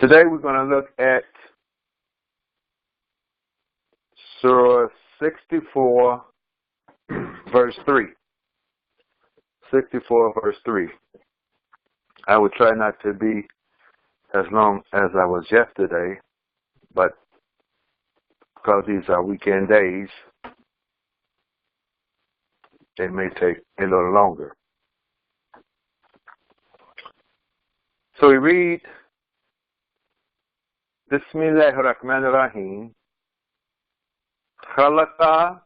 Today we're going to look at Surah 64, verse 3. 64, verse 3. I would try not to be as long as I was yesterday, but because these are weekend days, it may take a little longer. So we read, Bismillahir Rahmanir Rahim, Khalaqa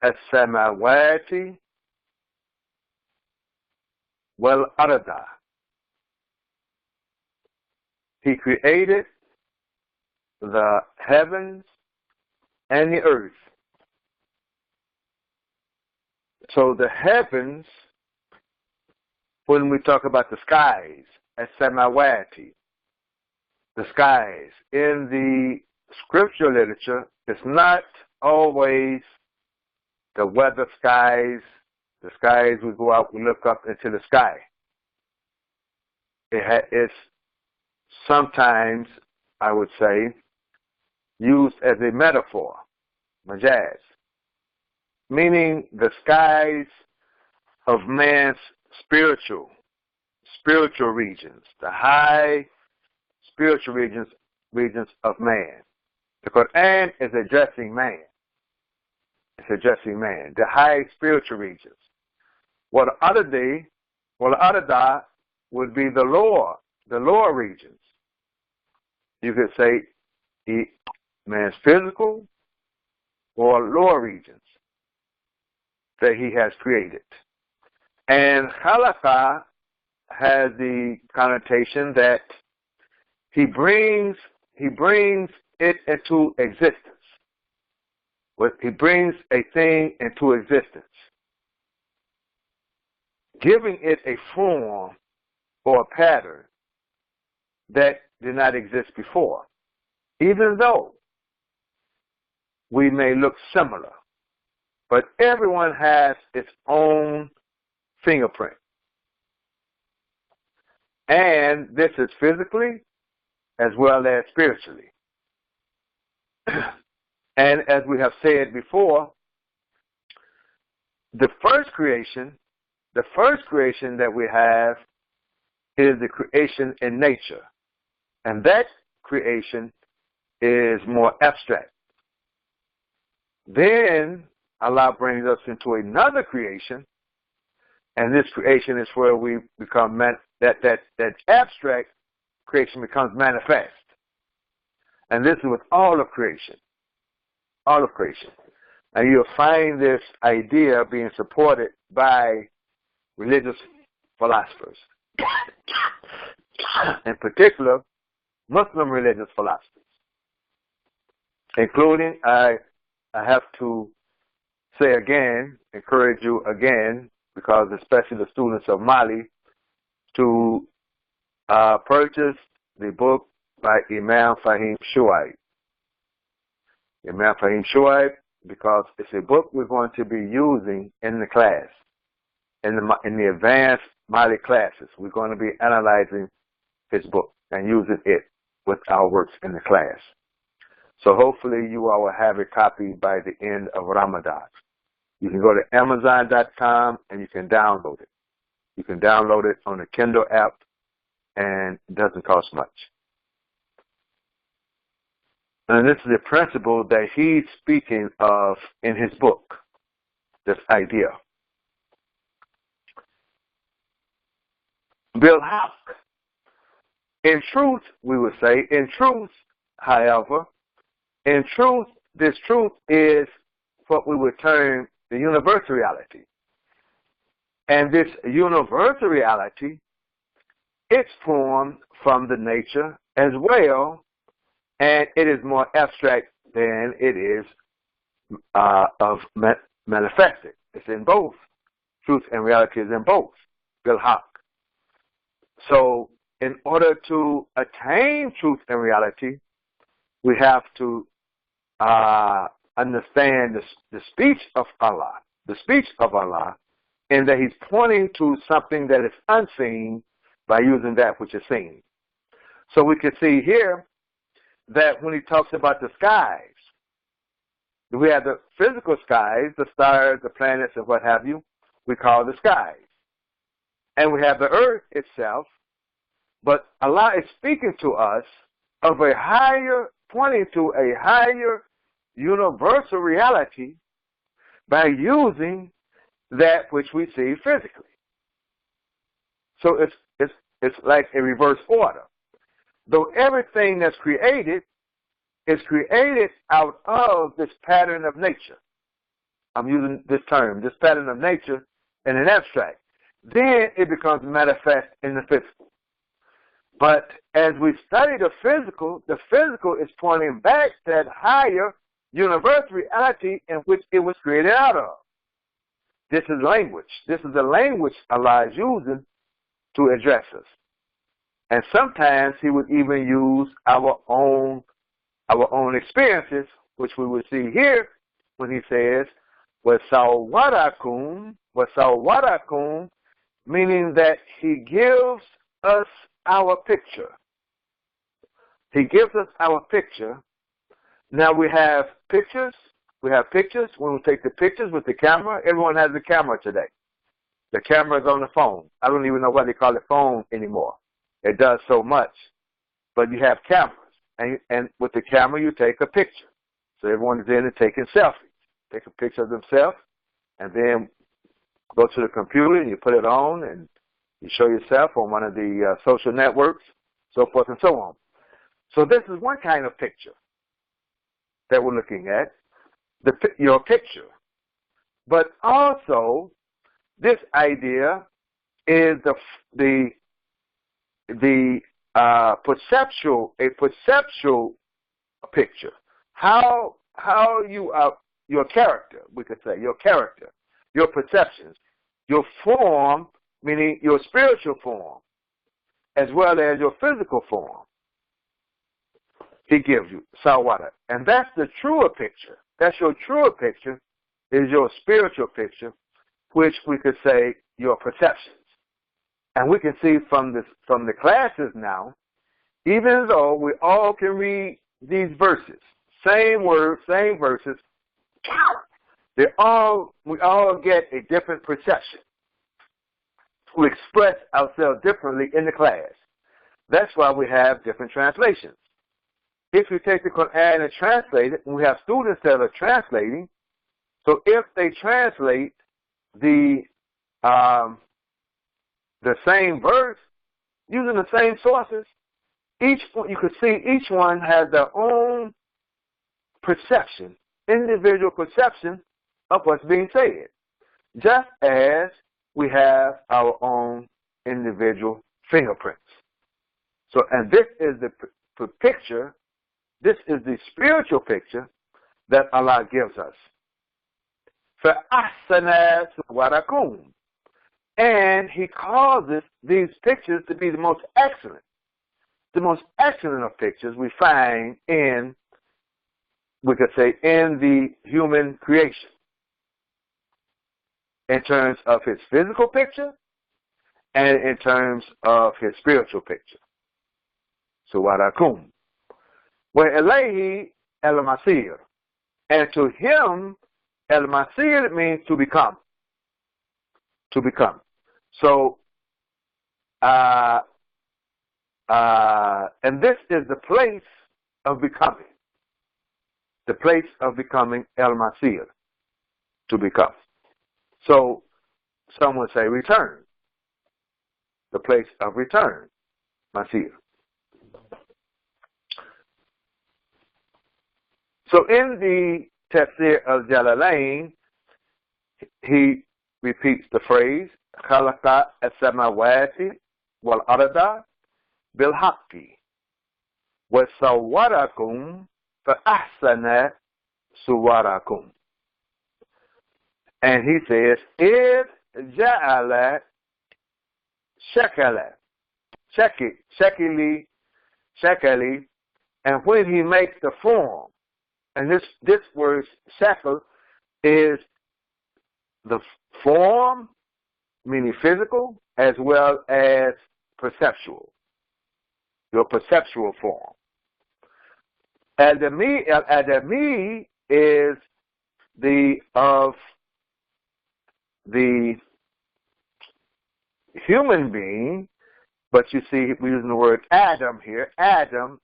as-samawati wal arda. He created the heavens and the earth. So the heavens, when we talk about the skies, as-samawati, the skies, in the scriptural literature, it's not always the weather skies, the skies we go out, we look up into the sky. It's sometimes, I would say, used as a metaphor, majaz, meaning the skies of man's spiritual regions, the high spiritual regions of man. The Qur'an is addressing man. It's addressing man, the high spiritual regions. Well, the other would be the lower regions. You could say man's physical or lower regions that he has created. And khalaqa has the connotation that he brings it into existence. He brings a thing into existence, giving it a form or a pattern that did not exist before, even though we may look similar. But everyone has its own fingerprint. And this is physically as well as spiritually. And as we have said before, the first creation that we have is the creation in nature. And that creation is more abstract. Then Allah brings us into another creation, and this creation is where we become that abstract creation becomes manifest. And this is with all of creation. All of creation. And you'll find this idea being supported by religious philosophers. In particular, Muslim religious philosophers. Including, I have to say again, encourage you again, because especially the students of Mali, to purchase the book by Imam Fahim Shuaib. Imam Fahim Shuaib, because it's a book we're going to be using in the class, in the advanced Mali classes. We're going to be analyzing his book and using it with our works in the class. So hopefully you all will have a copy by the end of Ramadan. You can go to Amazon.com and you can download it. You can download it on the Kindle app, and it doesn't cost much. And this is the principle that he's speaking of in his book, this idea. Bilhaq. In truth, we would say, however, this truth is what we would term the universal reality. And this universal reality, it's formed from the nature as well, and it is more abstract than it is of manifested. It's in both. Truth and reality is in both. Bilhaq. So in order to attain truth and reality, we have to understand the speech of Allah, in that he's pointing to something that is unseen by using that which is seen. So we can see here that when he talks about the skies, we have the physical skies, the stars, the planets, and what have you, we call the skies. And we have the earth itself, but Allah is speaking to us of a higher, pointing to a higher universal reality by using that which we see physically. So it's like a reverse order. Though everything that's created is created out of this pattern of nature. I'm using this term, this pattern of nature in an abstract. Then it becomes manifest in the physical. But as we study the physical is pointing back to that higher universal reality in which it was created out of. This is language. This is the language Allah is using to address us. And sometimes he would even use our own experiences, which we will see here when he says, وَسَوَّرَكُمْ, meaning that he gives us our picture. He gives us our picture. Now we have pictures. We have pictures. When we take the pictures with the camera, everyone has a camera today. The camera is on the phone. I don't even know why they call it phone anymore. It does so much. But you have cameras. And with the camera, you take a picture. So everyone is in and taking selfies. Take a picture of themselves, and then go to the computer and you put it on, and you show yourself on one of the social networks, so forth and so on. So this is one kind of picture that we're looking at, your picture. But also, this idea is a perceptual picture. How you are, your character, we could say, your character, your perceptions, your form, meaning your spiritual form, as well as your physical form. He gives you sawara. And that's the truer picture. That's your truer picture, is your spiritual picture, which we could say your perceptions. And we can see from the classes now, even though we all can read these verses, same words, same verses, we all get a different perception. We express ourselves differently in the class. That's why we have different translations. If you take the Qur'an and translate it, and we have students that are translating, so if they translate the same verse using the same sources, you could see each one has their own perception, individual perception of what's being said, just as we have our own individual fingerprints. So, and this is the picture, this is the spiritual picture that Allah gives us. فَأَحْسَنَ صُوَرَكُمْ, and He causes these pictures to be the most excellent of pictures we find in, we could say, in the human creation, in terms of His physical picture and in terms of His spiritual picture. Suwarakum. Wa ilayhi al-masir. And to Him, al-masir means to become. To become. So, and this is the place of becoming. The place of becoming al-masir, to become. So, some would say return. The place of return, masir. So in the tafsir of Jalalain, he repeats the phrase, خَلَقَ السَّمَوَاتِ وَالْأَرْضَ بِالْحَقِّ وَصَوَّرَكُمْ فَأَحْسَنَ صُوَرَكُمْ. And he says, إِذْ جَعَلَ shakali, and when he makes the form, and this word shakal is the form, meaning physical, as well as perceptual. your perceptual form. Adami is the human being, but you see we're using the word Adam here. Adam,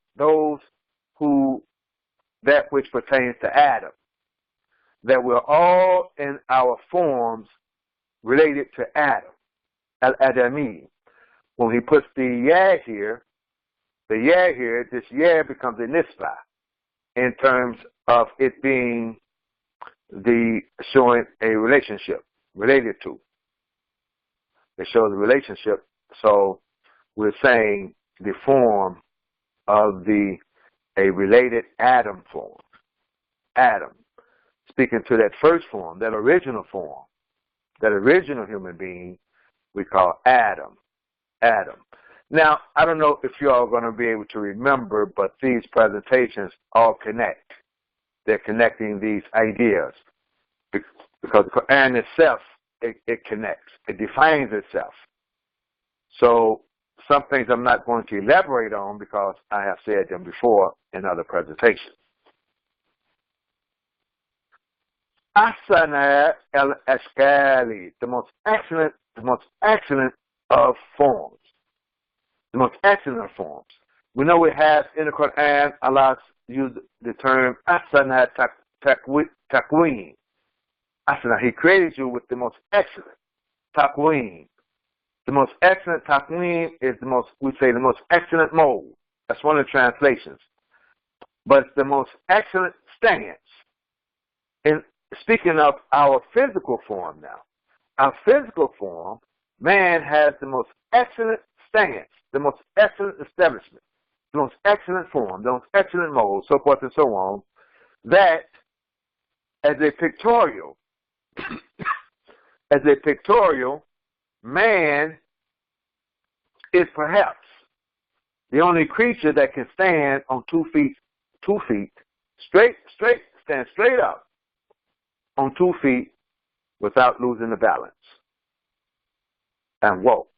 that which pertains to Adam. That we're all in our forms related to Adam, Al-Adami. When he puts the ya here, this ya becomes a nisbah in terms of it being showing a relationship, related to. It shows a relationship, so we're saying the form of a related Adam form. Adam. Speaking to that first form, that original form, that original human being, we call Adam. Adam. Now, I don't know if you all are going to be able to remember, but these presentations all connect. They're connecting these ideas because the Qur'an itself, it connects. It defines itself. So some things I'm not going to elaborate on because I have said them before in other presentations. Asana al-Ashkali, the most excellent of forms. The most excellent of forms. We know we have in the Quran, Allah used the term Asana Taqween. Asana, He created you with the most excellent Taqween. The most excellent Taqween is the most excellent mold. That's one of the translations. But it's the most excellent stance. In speaking of our physical form now, our physical form, man has the most excellent stance, the most excellent establishment, the most excellent form, the most excellent mold, so forth and so on, that as a pictorial, man is perhaps the only creature that can stand on 2 feet, stand straight up on 2 feet without losing the balance, and walk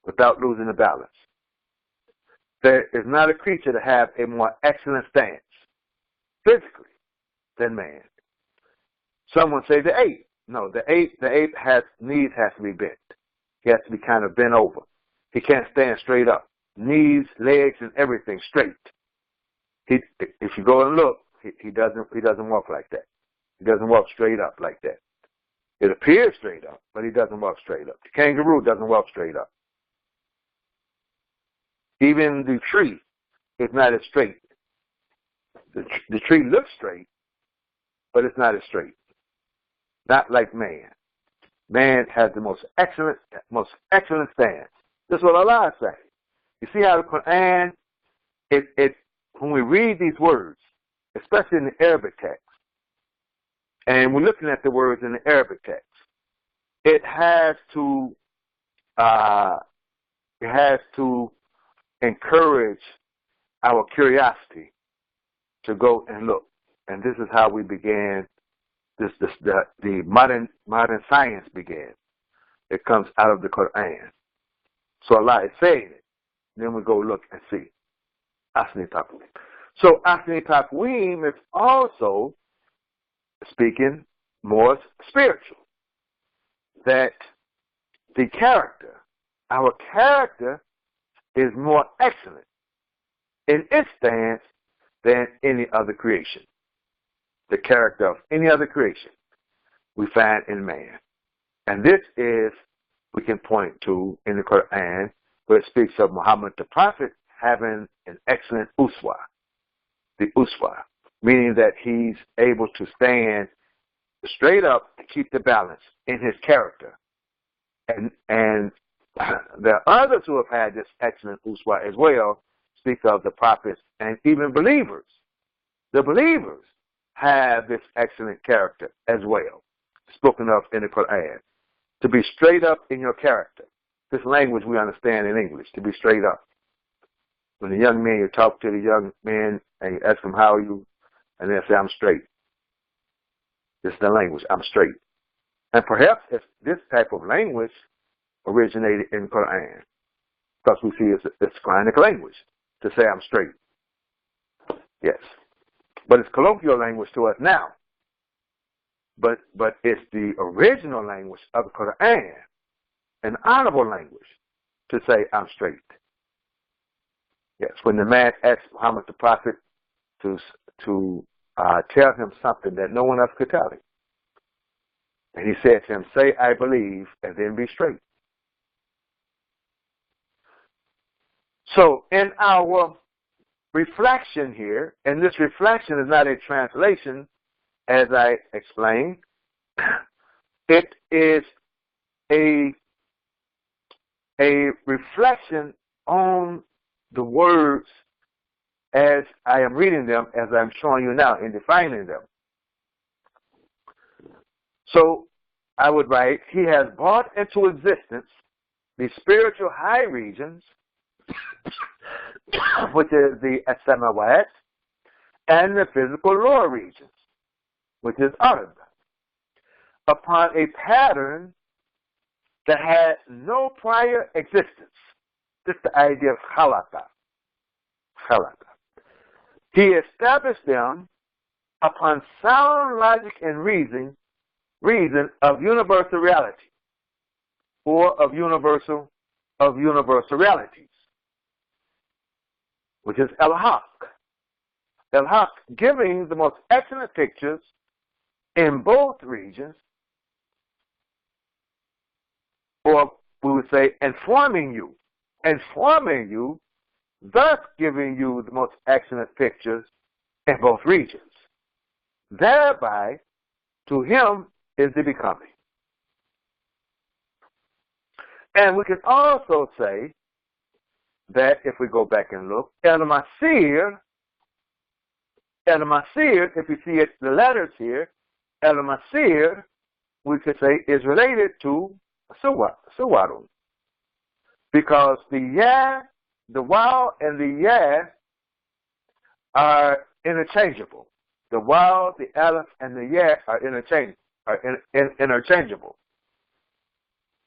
without losing the balance. There is not a creature to have a more excellent stance physically than man. Someone say the ape. No, the ape knees has to be bent. He has to be kind of bent over. He can't stand straight up. Knees, legs, and everything straight. If you go and look, he doesn't walk like that. He doesn't walk straight up like that. It appears straight up, but he doesn't walk straight up. The kangaroo doesn't walk straight up. Even the tree is not as straight. The tree looks straight, but it's not as straight. Not like man. Man has the most excellent stance. That's what Allah says. You see how the Quran, when we read these words, especially in the Arabic text, and we're looking at the words in the Arabic text, it has to encourage our curiosity to go and look. And this is how we began. The modern science began. It comes out of the Quran. So Allah is saying it. Then we go look and see. Asni Taqweem. So Asni Taqweem is also speaking more spiritual. That the character, our character, is more excellent in its stance than any other creation. The character of any other creation we find in man. And this is, we can point to in the Quran, where it speaks of Muhammad the Prophet having an excellent uswa. The uswa, meaning that he's able to stand straight up to keep the balance in his character. And there are others who have had this excellent uswa as well, speak of the prophets and even believers. The believers have this excellent character as well, spoken of in the Quran. To be straight up in your character. This language we understand in English, to be straight up. When the young man, you talk to the young man and you ask them, how are you? And they'll say, I'm straight. This is the language, I'm straight. And perhaps if this type of language originated in the Quran. because we see it's Quranic language to say I'm straight. Yes. But it's colloquial language to us now. But it's the original language of the Qur'an, an honorable language to say I'm straight. Yes, when the man asked Muhammad the Prophet to tell him something that no one else could tell him. And he said to him, say I believe and then be straight. So in our reflection here, and this reflection is not a translation, as I explained, it is a reflection on the words as I am reading them, as I'm showing you now in defining them. So I would write, he has brought into existence the spiritual high regions, which is the as-samawat, and the physical lower regions, which is ard, upon a pattern that had no prior existence. This is the idea of khalaqa. He established them upon sound logic and reason of universal reality, or of universal realities, which is al-haq. Al-haq, giving the most excellent pictures in both regions, or we would say informing you, thus giving you the most excellent pictures in both regions. Thereby, to him is the becoming. And we can also say that if we go back and look, el-masir, if you see it, the letters here, el-masir, we could say is related to suwarun. Because the ya, the waw, and the ya are interchangeable. The waw, the aleph, and the ya are interchangeable.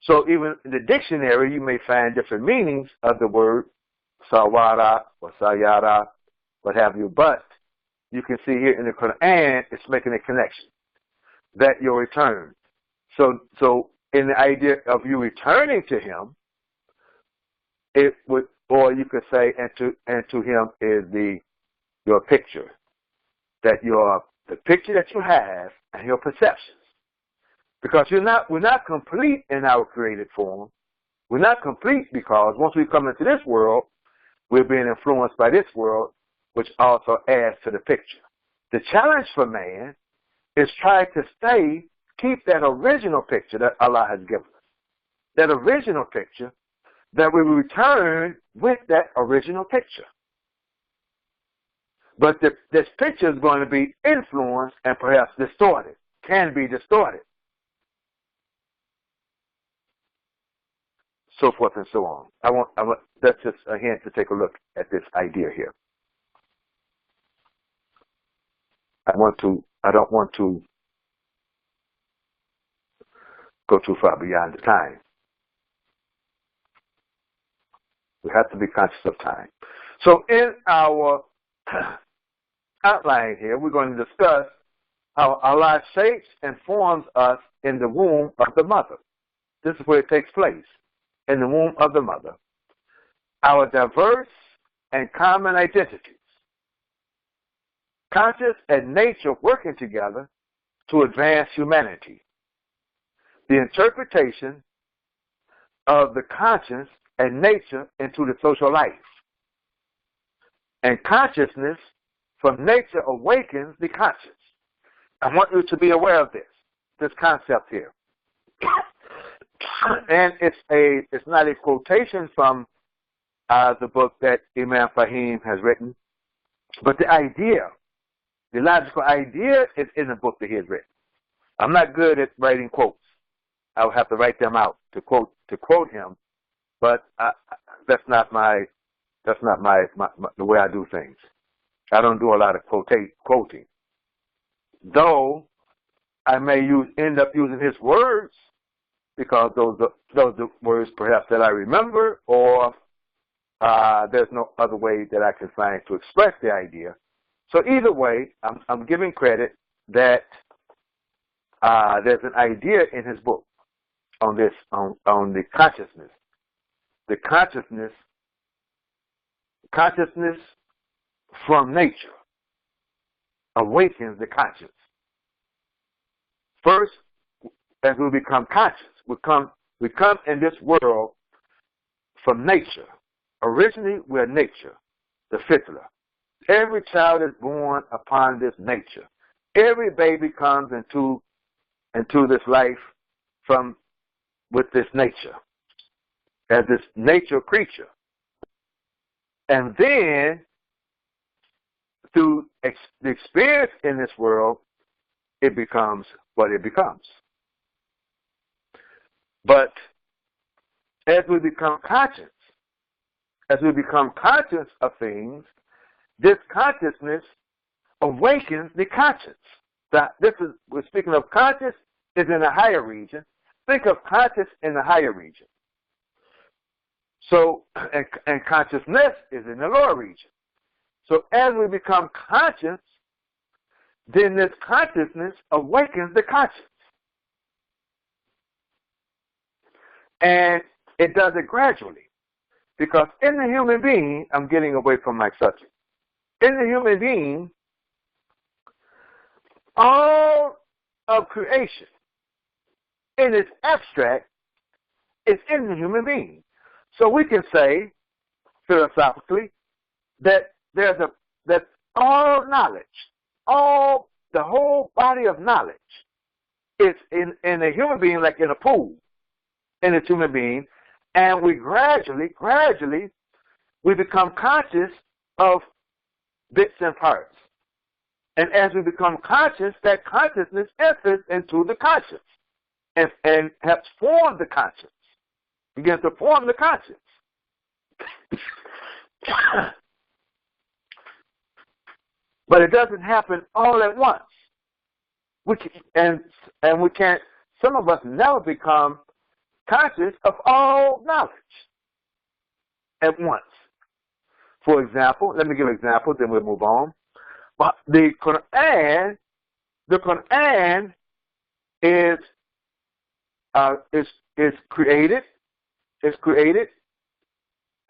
So even in the dictionary, you may find different meanings of the word sawara or sayara, what have you. But you can see here in the Qur'an, it's making a connection that you'll return. So in the idea of you returning to him, it would, or you could say, and to him is your picture, the picture that you have and your perceptions. Because we're not complete in our created form. We're not complete because once we come into this world, we're being influenced by this world, which also adds to the picture. The challenge for man is try to keep that original picture that Allah has given us. That original picture, that we will return with that original picture. But this picture is going to be influenced and perhaps distorted, can be distorted. So forth and so on. That's just a hint to take a look at this idea here. I don't want to go too far beyond the time. We have to be conscious of time. So in our outline here, we're going to discuss how Allah shapes and forms us in the womb of the mother. This is where it takes place, in the womb of the mother. Our diverse and common identities, conscious and nature working together to advance humanity. The interpretation of the conscience and nature into the social life. And consciousness from nature awakens the conscious. I want you to be aware of this concept here. And it's not a quotation from the book that Imam Fahim has written, but the logical idea is in the book that he has written. I'm not good at writing quotes. I will have to write them out to quote him, but that's not the way I do things. I don't do a lot of quoting, though I may end up using his words because those are the words perhaps that I remember, or There's no other way that I can find to express the idea. So either way, I'm giving credit that there's an idea in his book on this, on the consciousness. The consciousness from nature awakens the conscience. First, as we become conscious, we come in this world from nature. Originally, we're nature, the fitla. Every child is born upon this nature. Every baby comes into this life with this nature, as this nature creature. And then, through the experience in this world, it becomes what it becomes. But as we become conscious of things, this consciousness awakens the conscience. We're speaking of conscious is in a higher region. Think of conscious in the higher region. So, and consciousness is in the lower region. So as we become conscious, then this consciousness awakens the conscience. And it does it gradually. Because in the human being, I'm getting away from my subject. In the human being, all of creation, in its abstract, is in the human being. So we can say, philosophically, that that all knowledge, the whole body of knowledge is in a human being, like in a pool, in a human being, and we gradually, we become conscious of bits and parts. And as we become conscious, that consciousness enters into the conscience and helps form the conscience, begins to form the conscience. But it doesn't happen all at once. And we can't, some of us never become conscious of all knowledge at once. For example, let me give an example, then we'll move on. But the Qur'an is created,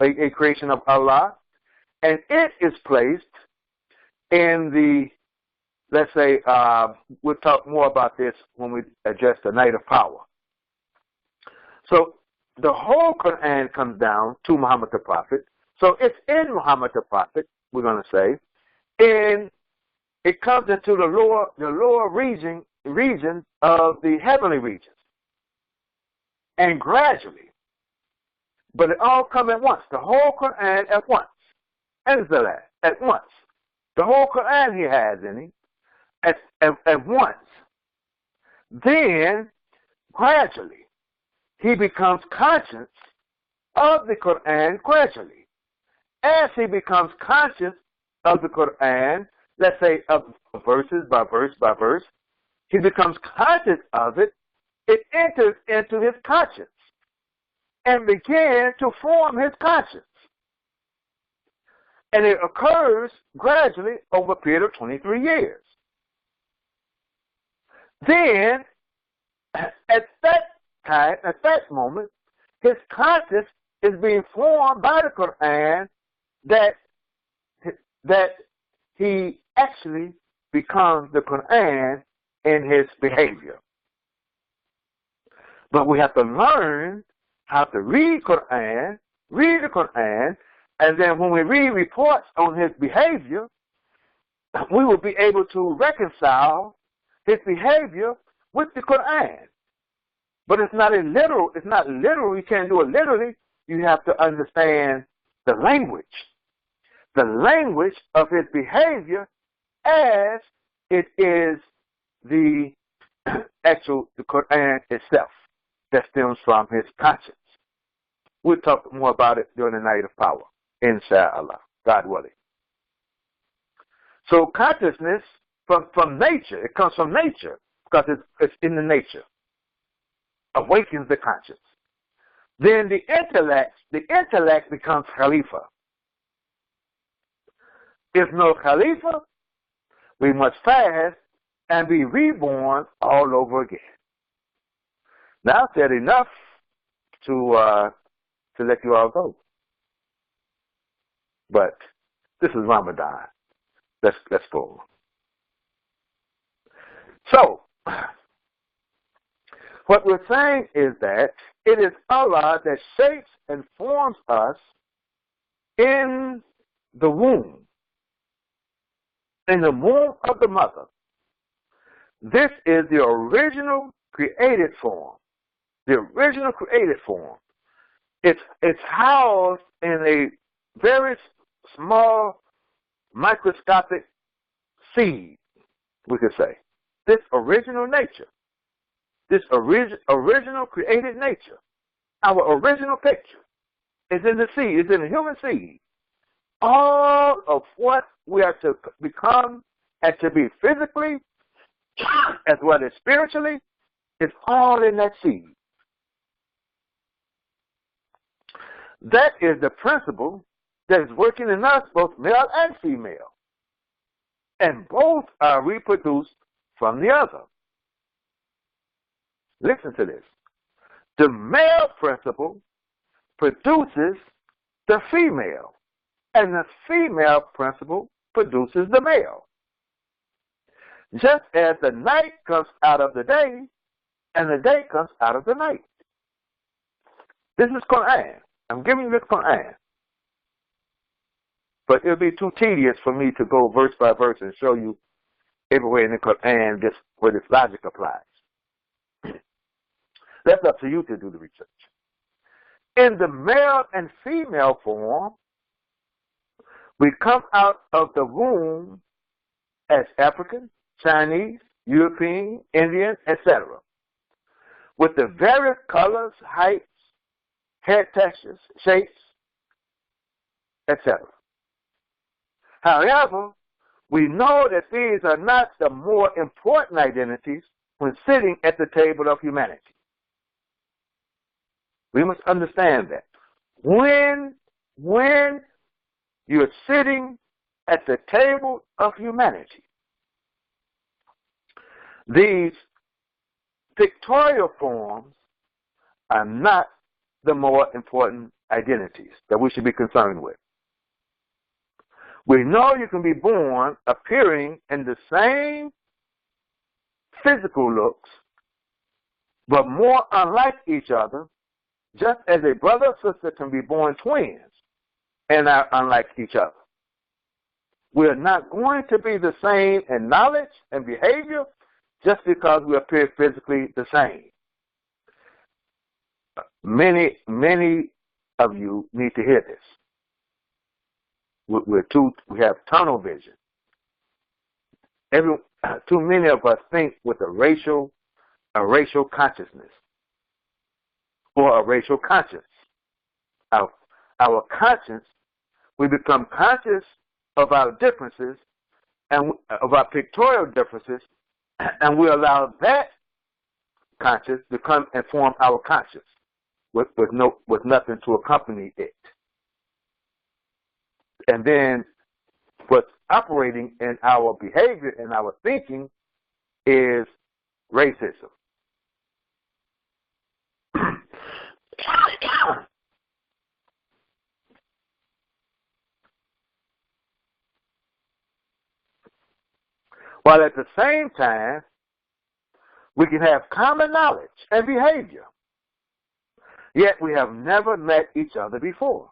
a creation of Allah, and it is placed in the, let's say, we'll talk more about this when we address the night of power. So the whole Qur'an comes down to Muhammad the Prophet. So it's in Muhammad the Prophet, we're going to say, and it comes into the lower region of the heavenly regions. And gradually, but it all comes at once. The whole Qur'an at once. At once. The whole Qur'an he has in him at once. Then, gradually, he becomes conscious of the Qur'an gradually. As he becomes conscious of the Qur'an, let's say of verses by verse by verse, he becomes conscious of it, it enters into his conscience and begins to form his conscience. And it occurs gradually over a period of 23 years. Then, at that time, at that moment, his conscience is being formed by the Qur'an that he actually becomes the Qur'an in his behavior. But we have to learn how to read the Qur'an, and then when we read reports on his behavior, we will be able to reconcile his behavior with the Qur'an. But it's not literal, you can't do it literally. You have to understand the language of his behavior as it is the Qur'an itself that stems from his conscience. We'll talk more about it during the night of power, inshallah, God willing. So consciousness from nature, it comes from nature because it's in the nature, awakens the conscience. then the intellect becomes Khalifa. If no Khalifa, we must fast and be reborn all over again. Now I've said enough to let you all go. But this is Ramadan. Let's go. So what we're saying is that it is Allah that shapes and forms us in the womb of the mother. This is the original created form. The original created form. It's housed in a very small microscopic seed, we could say. This original nature. This original created nature. Our original picture is in the seed, is in the human seed. All of what we are to become and to be physically as well as spiritually is all in that seed. That is the principle that is working in us, both male and female. And both are reproduced from the other. Listen to this. The male principle produces the female, and the female principle produces the male. Just as the night comes out of the day, and the day comes out of the night. This is Qur'an. I'm giving you this Qur'an. But it would be too tedious for me to go verse by verse and show you everywhere in the Qur'an just where this logic applies. That's up to you to do the research. In the male and female form, we come out of the womb as African, Chinese, European, Indian, etc., with the various colors, heights, head textures, shapes, etc. However, we know that these are not the more important identities when sitting at the table of humanity. We must understand that. When you're sitting at the table of humanity, these pictorial forms are not the more important identities that we should be concerned with. We know you can be born appearing in the same physical looks, but more unlike each other, just as a brother or sister can be born twins and are unlike each other. We're not going to be the same in knowledge and behavior just because we appear physically the same. Many of you need to hear this. We have tunnel vision. Too many of us think with a racial consciousness or a racial conscience. Our conscience, we become conscious of our differences and of our pictorial differences, and we allow that conscience to come and form our conscience with nothing to accompany it. And then what's operating in our behavior and our thinking is racism. While at the same time, we can have common knowledge and behavior, yet we have never met each other before.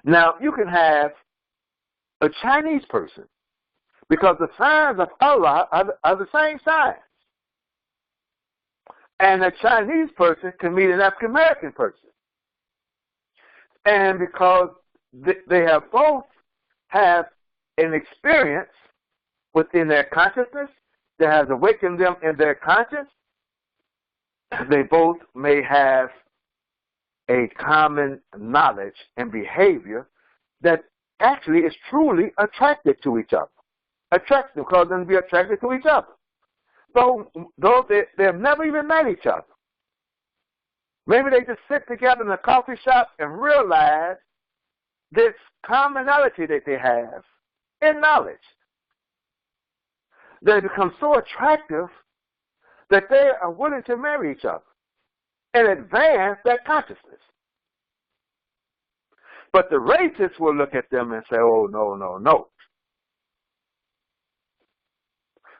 Now, you can have a Chinese person because the signs of Allah are the same signs. And a Chinese person can meet an African American person. And because they have both have an experience within their consciousness that has awakened them in their conscience, they both may have a common knowledge and behavior that actually is truly attracted to each other. Attracted, cause them to be attracted to each other. Though they've never even met each other. Maybe they just sit together in a coffee shop and realize this commonality that they have in knowledge. They become so attractive that they are willing to marry each other and advance that consciousness. But the racists will look at them and say, oh, no, no, no.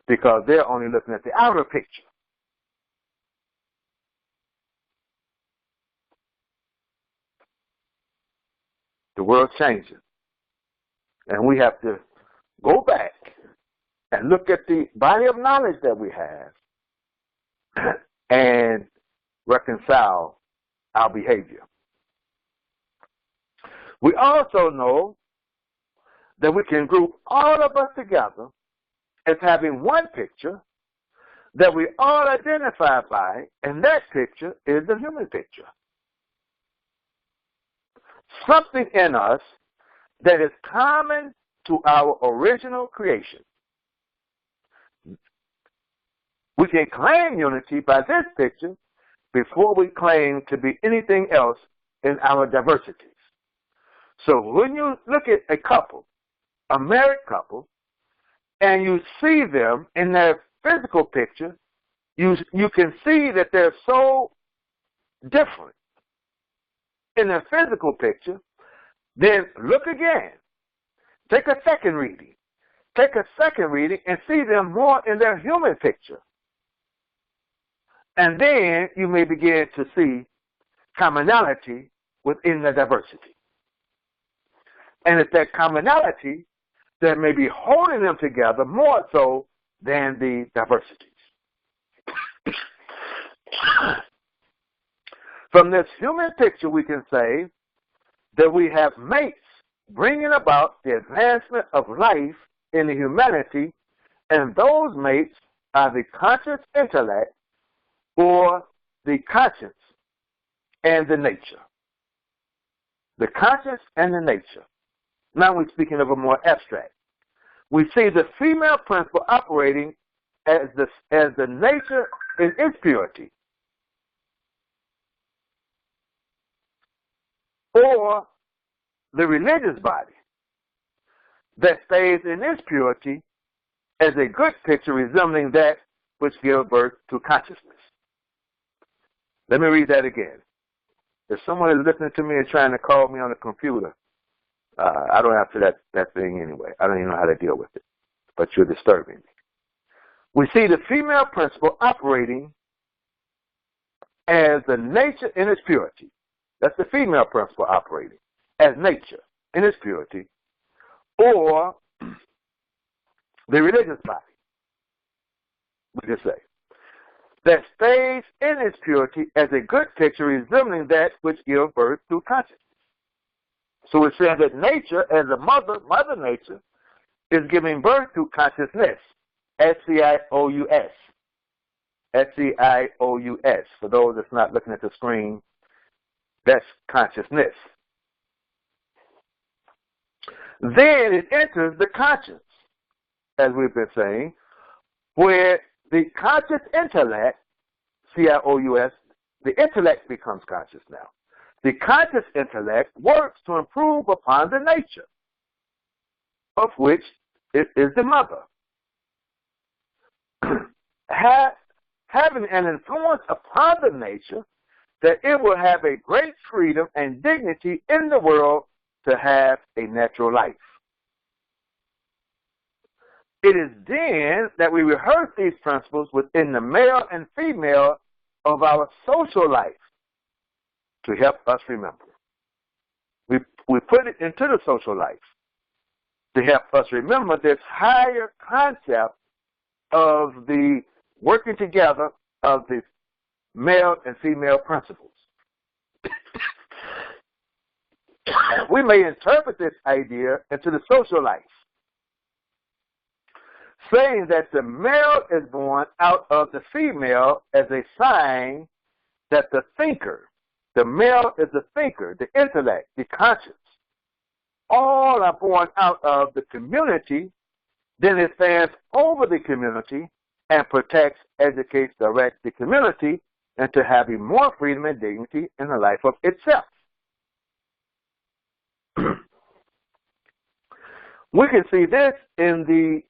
Because they're only looking at the outer picture. The world's changing. And we have to go back and look at the body of knowledge that we have and reconcile our behavior. We also know that we can group all of us together as having one picture that we all identify by, and that picture is the human picture. Something in us that is common to our original creation. We can claim unity by this picture before we claim to be anything else in our diversities. So when you look at a couple, a married couple, and you see them in their physical picture, you can see that they're so different in their physical picture. Then look again. Take a second reading. Take a second reading and see them more in their human picture. And then you may begin to see commonality within the diversity. And it's that commonality that may be holding them together more so than the diversities. From this human picture, we can say that we have mates bringing about the advancement of life in the humanity, and those mates are the conscious intellect or the conscience and the nature. The conscience and the nature. Now we're speaking of a more abstract. We see the female principle operating as the nature in its purity, or the religious body that stays in its purity as a good picture resembling that which gives birth to consciousness. Let me read that again. If someone is listening to me and trying to call me on the computer, I don't answer that thing anyway. I don't even know how to deal with it. But you're disturbing me. We see the female principle operating as the nature in its purity. That's the female principle operating as nature in its purity, or the religious body, we could say, that stays in its purity as a good picture resembling that which gives birth to consciousness. So it says that nature, as a mother nature, is giving birth to consciousness, S-C-I-O-U-S. S-C-I-O-U-S. For those that's not looking at the screen, that's consciousness. Then it enters the conscience, as we've been saying, where the conscious intellect, C-I-O-U-S, the intellect becomes conscious now. The conscious intellect works to improve upon the nature, of which it is the mother. Having an influence upon the nature that it will have a great freedom and dignity in the world to have a natural life. It is then that we rehearse these principles within the male and female of our social life to help us remember. We put it into the social life to help us remember this higher concept of the working together of the male and female principles. We may interpret this idea into the social life, saying that the male is born out of the female as a sign that the thinker, the male is the thinker, the intellect, the conscience, all are born out of the community. Then it stands over the community and protects, educates, directs the community and to having more freedom and dignity in the life of itself. We can see this in the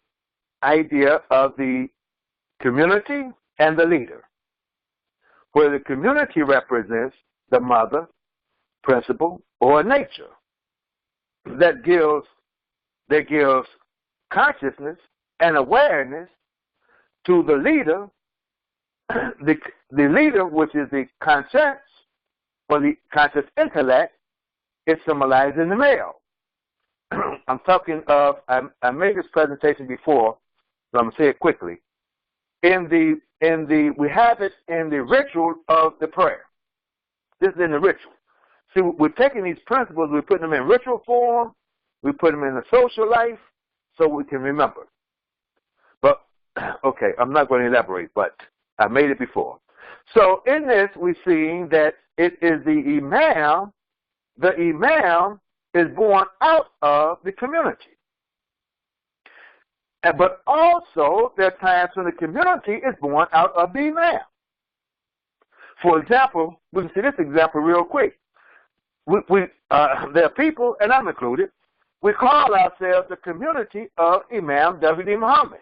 idea of the community and the leader, where the community represents the mother, principle, or nature that gives consciousness and awareness to the leader, the leader, which is the conscience or the conscious intellect, is symbolized in the male. I'm talking of, I made this presentation before, so I'm going to say it quickly. We have it in the ritual of the prayer. This is in the ritual. See, we're taking these principles, we're putting them in ritual form, we put them in the social life, so we can remember. But, okay, I'm not going to elaborate, but I made it before. So in this, we're seeing that it is the Imam. The Imam is born out of the community. But also, there are times when the community is born out of the Imam. For example, we can see this example real quick. There are people, and I'm included, we call ourselves the community of Imam W.D. Muhammad.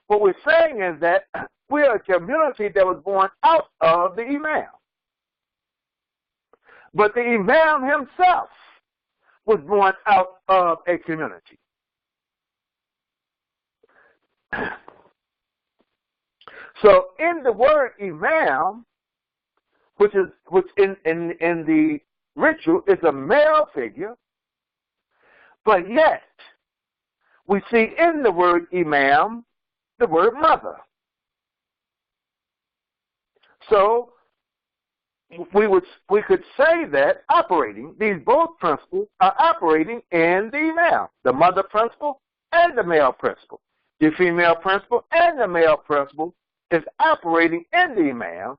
What we're saying is that we are a community that was born out of the Imam. But the Imam himself was born out of a community. So in the word Imam, which in the ritual is a male figure, but yet we see in the word Imam the word mother. So we could say that these both principles are operating in the Imam, the mother principle and the male principle. The female principle and the male principle is operating in the Imam,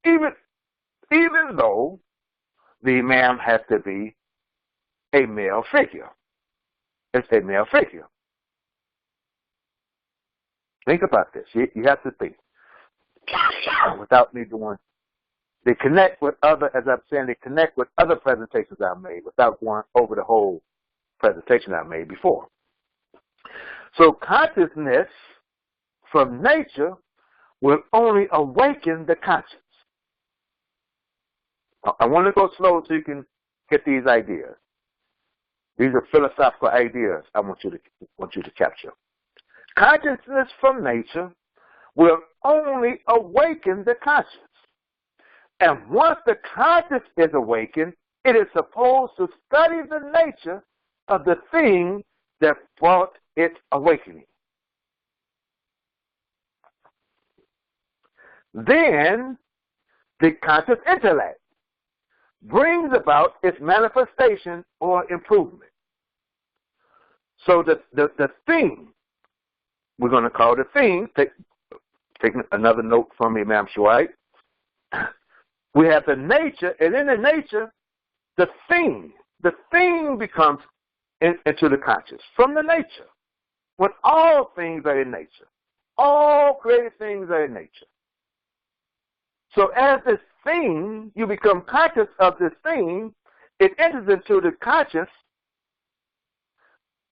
even though the Imam has to be a male figure. It's a male figure. Think about this. You have to think. Without me doing, they connect with other, as I'm saying, they connect with other presentations I've made without going over the whole presentation I made before. So consciousness from nature will only awaken the conscience. I want to go slow so you can get these ideas. These are philosophical ideas I want you to capture. Consciousness from nature will only awaken the conscience. And once the conscience is awakened, it is supposed to study the nature of the thing that brought its awakening. Then the conscious intellect brings about its manifestation or improvement. So the thing, we're going to call the thing, taking another note from Imam Shuaib, we have the nature, and in the nature, the thing becomes into the conscious from the nature. When all things are in nature, all created things are in nature. So as this thing, you become conscious of this thing, it enters into the conscious,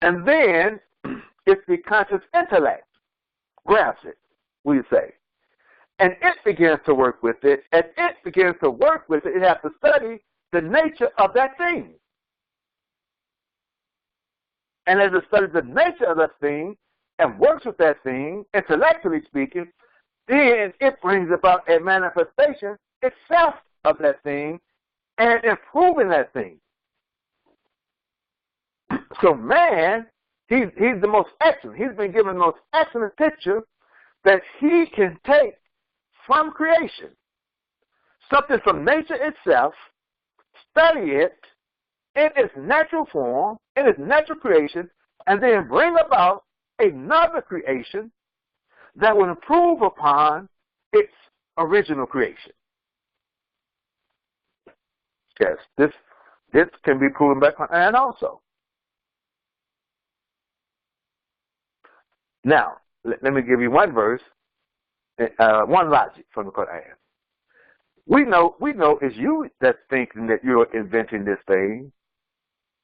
and then it's the conscious intellect grabs it, we say. And it begins to work with it. As it begins to work with it, it has to study the nature of that thing. And as it studies the nature of that thing and works with that thing, intellectually speaking, then it brings about a manifestation itself of that thing and improving that thing. So man, he's the most excellent. He's been given the most excellent picture that he can take from creation, something from nature itself, study it in its natural form, in its natural creation, and then bring about another creation that will improve upon its original creation. Yes, this can be proven by Qur'an also. Now, let me give you one verse, one logic from the Qur'an. We know it's you that's thinking that you're inventing this thing.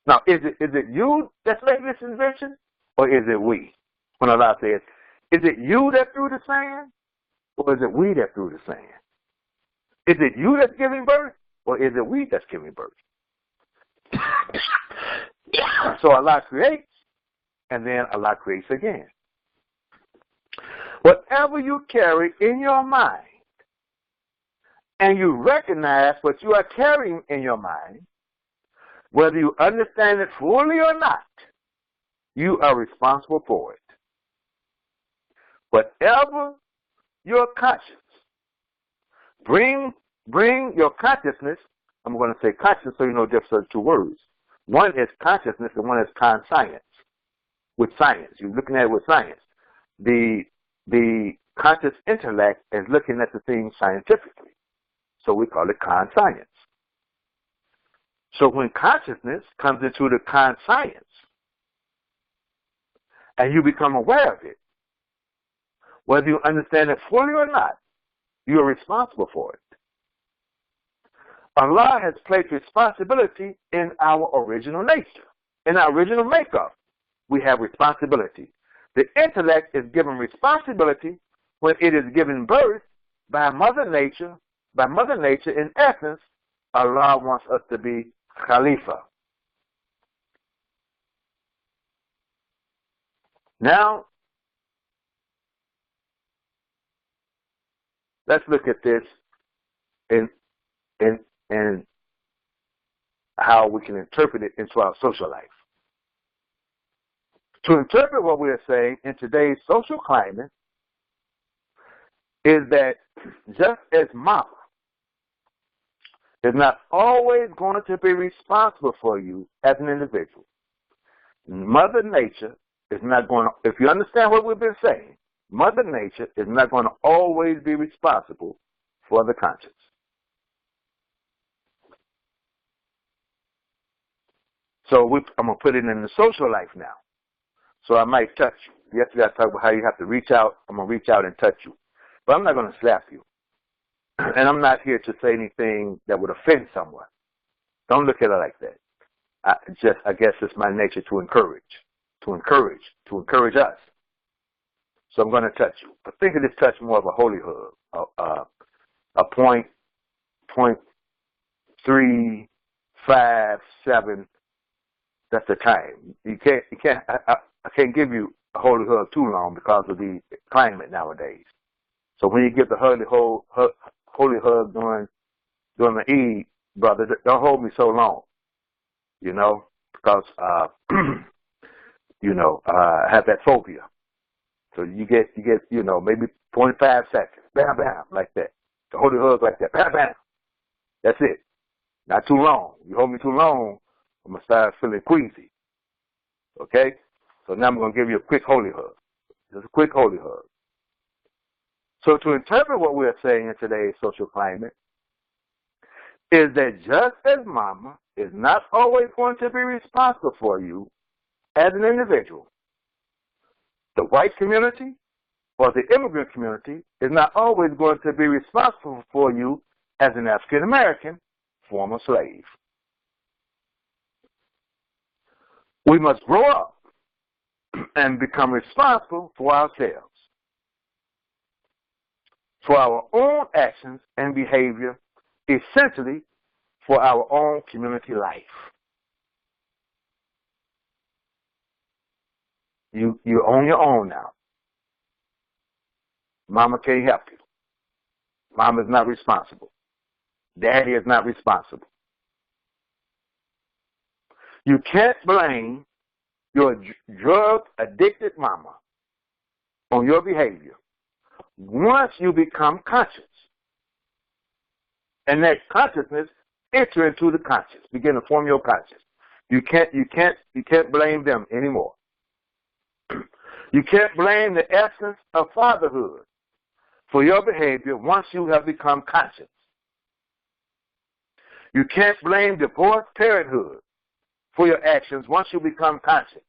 Now, is it you that's making this invention, or is it we? When Allah says, is it you that threw the sand, or is it we that threw the sand? Is it you that's giving birth, or is it we that's giving birth? So Allah creates, and then Allah creates again. Whatever you carry in your mind, and you recognize what you are carrying in your mind, whether you understand it fully or not, you are responsible for it. Whatever your conscience, bring your consciousness. I'm going to say conscience so you know the difference of two words. One is consciousness and one is conscience. With science, you're looking at it with science. The conscious intellect is looking at the thing scientifically, so we call it conscience. So when consciousness comes into the conscience, and you become aware of it, whether you understand it fully or not, you are responsible for it. Allah has placed responsibility in our original nature. In our original makeup, we have responsibility. The intellect is given responsibility when it is given birth by Mother Nature. By Mother Nature, in essence, Allah wants us to be Khalifa. Now, let's look at this in how we can interpret it into our social life. To interpret what we are saying in today's social climate is that just as Mama is not always going to be responsible for you as an individual, Mother Nature is not going to, if you understand what we've been saying, Mother Nature is not going to always be responsible for the conscience. So I'm going to put it in the social life now. So I might touch you. Yesterday I talked about how you have to reach out. I'm going to reach out and touch you. But I'm not going to slap you. And I'm not here to say anything that would offend someone. Don't look at it like that. I guess it's my nature to encourage us. So I'm going to touch you. But think of this touch more of a holy hug, a 0.357. That's the time. I can't give you a holy hug too long because of the climate nowadays. So when you give the holy hug during the Eid, brother, don't hold me so long, because I have that phobia. So you get maybe 0.5 seconds, bam, bam, like that. The holy hug like that, bam, bam. That's it. Not too long. You hold me too long, I'm going to start feeling queasy. Okay? So now I'm going to give you a quick holy hug. Just a quick holy hug. So to interpret what we are saying in today's social climate is that just as Mama is not always going to be responsible for you as an individual, the white community or the immigrant community is not always going to be responsible for you as an African American former slave. We must grow up and become responsible for ourselves, for our own actions and behavior, essentially for our own community life. You're on your own now. Mama can't help you. Mama's not responsible. Daddy is not responsible. You can't blame your drug-addicted mama on your behavior once you become conscious. And that consciousness enter into the conscious, begin to form your conscious. You can't blame them anymore. You can't blame the essence of fatherhood for your behavior once you have become conscious. You can't blame divorced parenthood for your actions once you become conscious.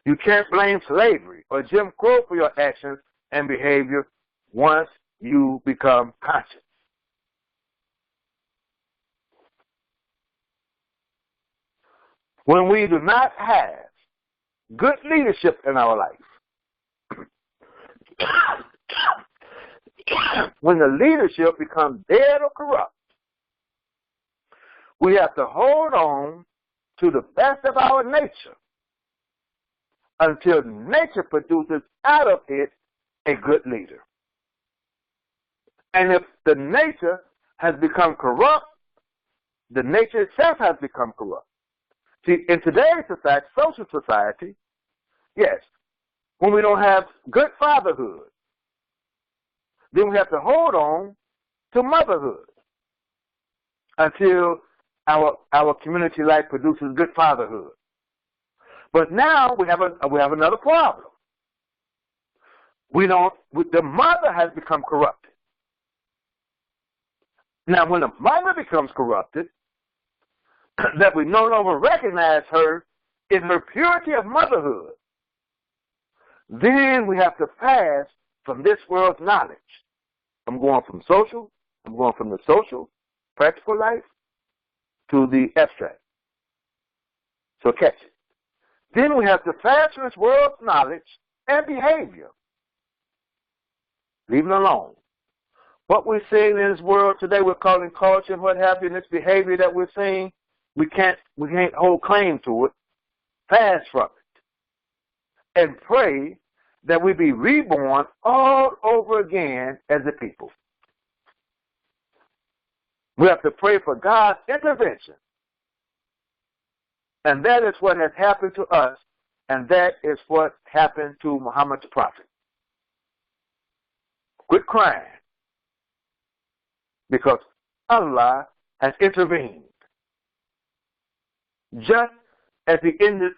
You can't blame slavery or Jim Crow for your actions and behavior once you become conscious. When we do not have good leadership in our life, when the leadership becomes dead or corrupt, we have to hold on to the best of our nature until nature produces out of it a good leader. And if the nature has become corrupt, the nature itself has become corrupt. See, in today's society, social society, yes, when we don't have good fatherhood, then we have to hold on to motherhood until our community life produces good fatherhood. But now we have another problem. The mother has become corrupted. Now, when the mother becomes corrupted, that we no longer recognize her in her purity of motherhood, then we have to pass from this world's knowledge. I'm going from the social, practical life, to the abstract. So catch it. Then we have to pass from this world's knowledge and behavior. Leave it alone. What we're seeing in this world today, we're calling culture and what have you, and this behavior that we're seeing, we can't hold claim to it. Fast from it. And pray that we be reborn all over again as a people. We have to pray for God's intervention. And that is what has happened to us, and that is what happened to Muhammad the Prophet. Quit crying, because Allah has intervened. Just as He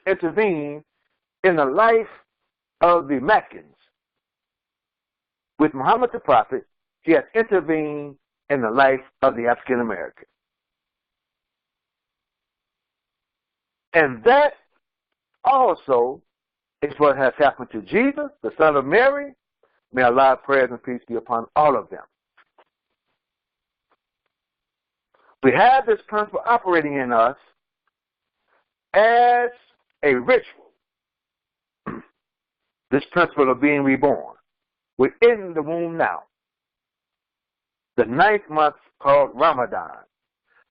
intervened in the life of the Meccans, with Muhammad the Prophet, He has intervened in the life of the African American. And that also is what has happened to Jesus, the son of Mary. May Allah's prayers and peace be upon all of them. We have this principle operating in us as a ritual. This principle of being reborn. We're in the womb now. The 9th month called Ramadan.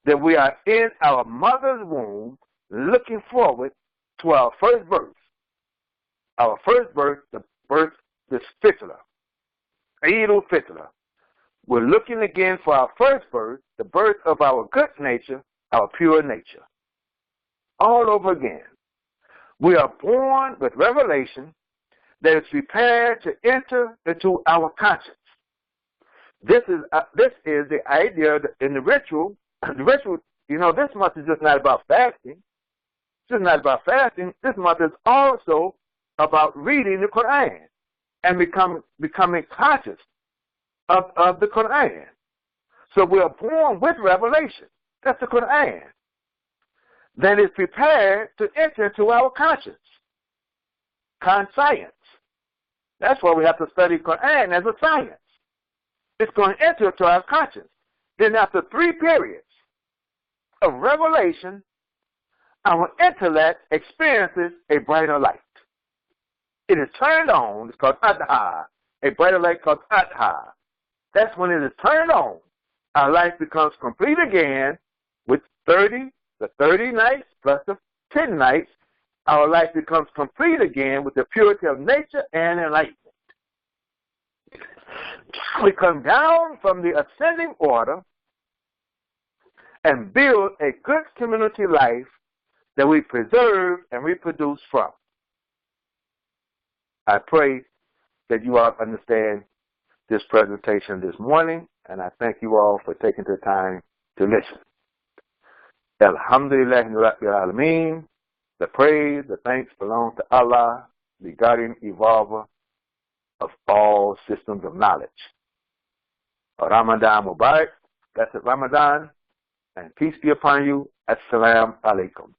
That we are in our mother's womb looking forward to our first birth. Our first birth, the Fitr. Eid al-Fitr. We're looking again for our first birth, the birth of our good nature, our pure nature. All over again. We are born with revelation that is prepared to enter into our conscience. This is the idea in the ritual. The ritual, this month is just not about fasting. It's just not about fasting. This month is also about reading the Qur'an and becoming conscious of the Qur'an. So we are born with revelation. That's the Qur'an. That is prepared to enter into our conscience. Conscience. That's why we have to study Qur'an as a science. It's going to enter into our conscience. Then after 3 periods of revelation, our intellect experiences a brighter light. It is turned on. It's called Adha. A brighter light called Adha. That's when it is turned on. Our life becomes complete again with the 30 nights plus the 10 nights. Our life becomes complete again with the purity of nature and enlightenment. We come down from the ascending order and build a good community life that we preserve and reproduce from. I pray that you all understand this presentation this morning, and I thank you all for taking the time to listen. Alhamdulillahi Rabbil Alameen. The praise, the thanks belong to Allah, the guardian evolver of all systems of knowledge. Ramadan Mubarak. That's it, Ramadan. And peace be upon you. Assalamu alaikum.